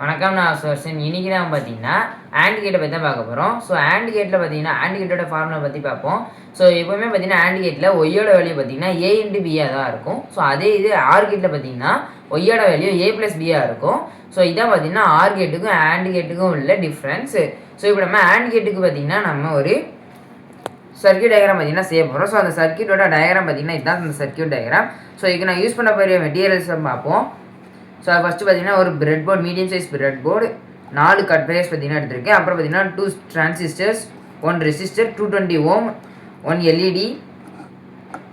வணக்கம், நான் சோர்சன். இன்றைக்கி நம்ம பார்த்தீங்கன்னா ஆண்ட் கேட்டை பற்றி தான் பார்க்க போகிறோம். ஸோ ஆண்ட் கேட்டில் பார்த்தீங்கன்னா ஆண்ட் கேட்டோட ஃபார்முலா பற்றி பார்ப்போம். ஸோ எப்போவுமே பார்த்தீங்கன்னா ஆண்ட் கேட்டில் ஒய்யோட வேல்யூ பார்த்தீங்கன்னா ஏ இன்ட்டு பியாக தான் இருக்கும். ஸோ அதே இது ஆர் கேட்டில் பார்த்தீங்கன்னா ஒய்யோட வேல்யூ ஏ ப்ளஸ் பியாக இருக்கும். ஸோ இதான் பார்த்தீங்கன்னா ஆர் கேட்டுக்கும் ஆண்ட் கேட்டுக்கும் உள்ள டிஃப்ரென்ஸ். ஸோ இப்போ நம்ம ஆண்ட் கேட்டுக்கு பார்த்தீங்கன்னா நம்ம ஒரு சர்க்கியூட் டயக்ராம் பார்த்தீங்கன்னா செய்ய போகிறோம். ஸோ அந்த சர்க்கியூட்டோட டயக்ராம் பார்த்தீங்கன்னா இதுதான் அந்த சர்க்கியூட் டயக்ராம். ஸோ இதுக்கு நான் யூஸ் பண்ண போகிற மெட்டீரியல்ஸ் பார்ப்போம். ஸோ ஃபஸ்ட்டு பார்த்தீங்கன்னா ஒரு bread board, medium size bread board, 4 cut wires பார்த்தீங்கன்னா எடுத்திருக்கேன். அப்புறம் பார்த்தீங்கன்னா 2 டிரான்சிஸ்டர்ஸ், 1 ரெசிஸ்டர், 220 ஓம், 1 எல்இடி,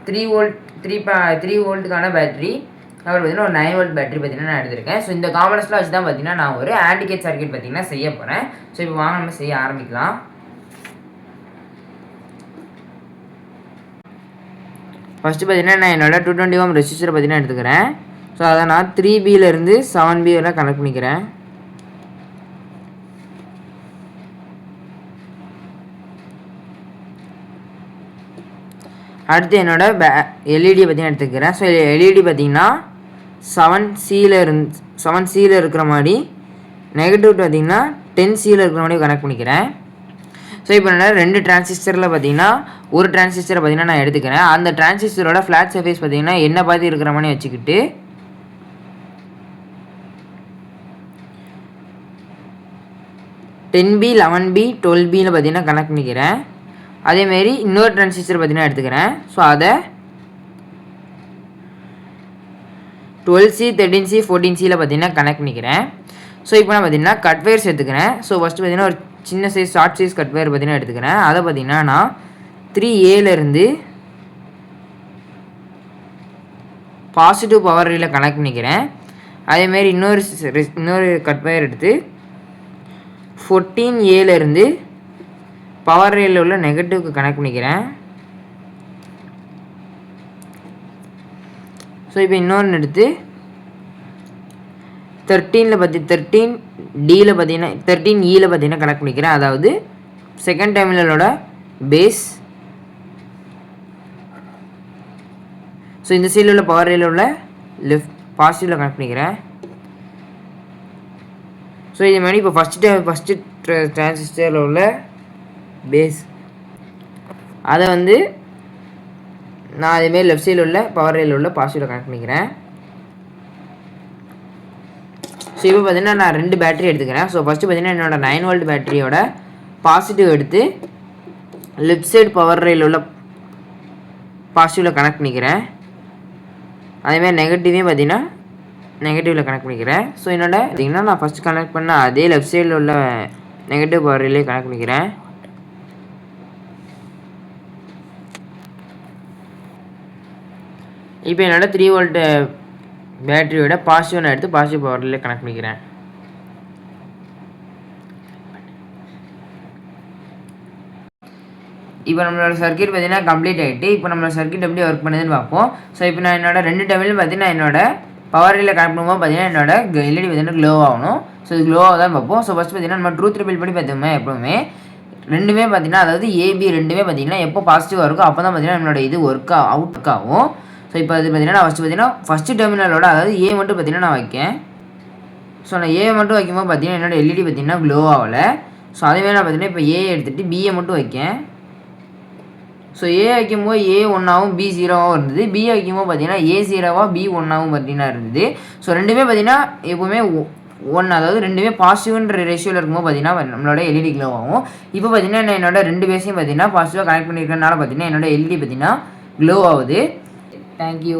3 வோல்ட்டுக்கான பேட்டரி, அப்புறம் பார்த்தீங்கன்னா ஒரு 9 வோல்ட் பேட்டரி பார்த்தீங்கன்னா நான் எடுத்திருக்கேன். ஸோ இந்த காம்பனன்ஸ்லாம் வச்சு தான் பார்த்தீங்கன்னா நான் ஒரு ஆண்ட் கேட் சர்க்கியூட் பார்த்தீங்கன்னா செய்ய போகிறேன். ஸோ இப்போ வாங்க நம்ம செய்ய ஆரம்பிக்கலாம். ஃபஸ்ட்டு பார்த்தீங்கன்னா நான் என்னோட 220 ஓம் ரெசிஸ்டர் பார்த்தீங்கன்னா எடுத்துக்கிறேன். ஸோ அதை நான் 3Bலேருந்து 7B வரை கனெக்ட் பண்ணிக்கிறேன். அடுத்து என்னோட எல்இடி பார்த்தீங்கன்னா எடுத்துக்கிறேன். ஸோ எல்இடி பார்த்தீங்கன்னா 7Cயில் இருக்கிற மாதிரி, நெகட்டிவ் பார்த்தீங்கன்னா 10Cயில் இருக்கிற மாதிரி கனெக்ட் பண்ணிக்கிறேன். ஸோ இப்போ நான் 2 டிரான்சிஸ்டரில் பார்த்தீங்கன்னா ஒரு டிரான்சிஸ்டரை பார்த்தீங்கன்னா நான் எடுத்துக்கிறேன். அந்த டிரான்சிஸ்டரோட ஃப்ளாட் சர்ஃபேஸ் பார்த்தீங்கன்னா என்ன பார்த்து இருக்கிற மாதிரி வச்சுக்கிட்டு 10B, 11B, 12Bயில் பார்த்தீங்கன்னா கனெக்ட் பண்ணிக்கிறேன். அதேமாரி இன்னொரு டிரான்சிஸ்டர் பார்த்தீங்கன்னா எடுத்துக்கிறேன். ஸோ அதை 12C, 13C, 14Cயில் பார்த்தீங்கன்னா கனெக்ட் பண்ணிக்கிறேன். ஸோ இப்போ நான் பார்த்தீங்கன்னா கட் வயர்ஸ் எடுத்துக்கிறேன். ஸோ ஃபஸ்ட்டு பார்த்தீங்கன்னா ஒரு சின்ன size short size cut wire பார்த்தீங்கன்னா எடுத்துக்கிறேன். அதை பார்த்தீங்கன்னா நான் 3Aலேருந்து பாசிட்டிவ் பவர் ரீல கனெக்ட் பண்ணிக்கிறேன். அதேமாரி இன்னொரு கட் வயர் எடுத்து 14Aலேருந்து பவர் ரேலில் உள்ள நெகட்டிவ்க்கு கனெக்ட் பண்ணிக்கிறேன். ஸோ இப்போ இன்னொன்று எடுத்து 13Dயில் பார்த்தீங்கன்னா 13Eயில் பார்த்தீங்கன்னா கனெக்ட் பண்ணிக்கிறேன். அதாவது செகண்ட் டெர்மினலோட பேஸ். ஸோ இந்த சைடில் உள்ள பவர் ரேலில் உள்ள லெஃப்ட் பாசிட்டிவில் கனெக்ட் பண்ணிக்கிறேன். ஸோ இது மாதிரி இப்போ ஃபஸ்ட்டு டிரான்சிஸ்டரில் உள்ள பேஸ் அதை நான் அதேமாரி லெஃப்ட் சைடில் உள்ள பவர் ரேலில் உள்ள பாசிட்டிவில் கனெக்ட் பண்ணிக்கிறேன். ஸோ இப்போ பார்த்தீங்கன்னா நான் 2 பேட்டரி எடுத்துக்கிறேன். ஸோ ஃபஸ்ட்டு பார்த்தீங்கன்னா என்னோடய 9 வோல்ட் பேட்டரியோட பாசிட்டிவ் எடுத்து லெஃப்ட் சைடு பவர் ரேலில் உள்ள பாசிட்டிவில் கனெக்ட் பண்ணிக்கிறேன். அதேமாதிரி நெகட்டிவையும் பார்த்தீங்கன்னா நெகட்டிவில் கனெக்ட் பண்ணிக்கிறேன். ஸோ என்னோட பார்த்தீங்கன்னா நான் ஃபஸ்ட்டு கனெக்ட் பண்ண அதே லெஃப்ட் சைடில் உள்ள நெகட்டிவ் பவர் ரேலே கனெக்ட் பண்ணிக்கிறேன். இப்போ என்னோட 3 வோல்ட் பேட்டரியோட பாசிட்டிவ் நான் எடுத்து பாசிட்டிவ் பவர் ரேலே கனெக்ட் பண்ணிக்கிறேன். இப்போ நம்மளோட சர்க்கியூட் பார்த்தீங்கன்னா கம்ப்ளீட் ஆகிட்டு. இப்போ நம்மளோட சர்க்கியூட் எப்படி ஒர்க் பண்ணுதுன்னு பார்ப்போம். ஸோ இப்போ நான் என்னோட 2 டெர்மினல் பார்த்தீங்கன்னா என்னோட பவர் ரேலில் கனெக்ட் பண்ணும்போது பார்த்தீங்கன்னா என்னோட எல்இடி பார்த்தீங்கன்னா க்ளோ ஆகணும். ஸோ இது க்ளோவாக தான் பார்ப்போம். ஸோ ஃபஸ்ட்டு பார்த்தீங்கன்னா நம்ம ட்ரூத் டேபிள் படி பார்த்தோமே எப்பவுமே ரெண்டுமே பார்த்தீங்கன்னா அதாவது ஏபி ரெண்டுமே பார்த்தீங்கன்னா எப்போ பாசிட்டிவாக இருக்கும் அப்போ தான் பார்த்தீங்கன்னா நம்மளோட இது அவுட் ஆகும். ஸோ இப்போ அது பார்த்தீங்கன்னா நான் ஃபஸ்ட்டு டெர்மினலோட அதாவது ஏ மட்டும் பார்த்தீங்கன்னா நான் வைக்கேன். ஸோ நான் ஏ மட்டும் வைக்கும்போது பார்த்தீங்கன்னா என்னோட எல்இடி பார்த்தீங்கன்னா க்ளோ ஆகலை. ஸோ அதேமாதிரி நான் பார்த்தீங்கன்னா இப்போ ஏ எடுத்துகிட்டு பிஏ மட்டும் வைக்கேன். ஸோ ஏ வைக்கும்போது ஏ 1ஆகவும் பி 0ஆகவும் இருந்தது. பி வைக்கும்போது பார்த்தீங்கன்னா ஏ 0வா பி 1ஆகவும் பார்த்தீங்கன்னா இருந்தது. ஸோ ரெண்டுமே பார்த்தீங்கன்னா எப்போவுமே 1, அதாவது ரெண்டுமே பாசிட்டிவ்ன்ற ரேஷியோவில் இருக்கும்போது பார்த்தீங்கன்னா நம்மளோட எல்இடி க்ளோ ஆகும். இப்போ பார்த்தீங்கன்னா நான் என்னோட 2 பேஸையும் பார்த்தீங்கன்னா பாசிட்டிவாக கனெக்ட் பண்ணியிருக்கனால பார்த்தீங்கன்னா என்னோட எல்இடி பார்த்தீங்கன்னா க்ளோ ஆகுது. தேங்க்யூ.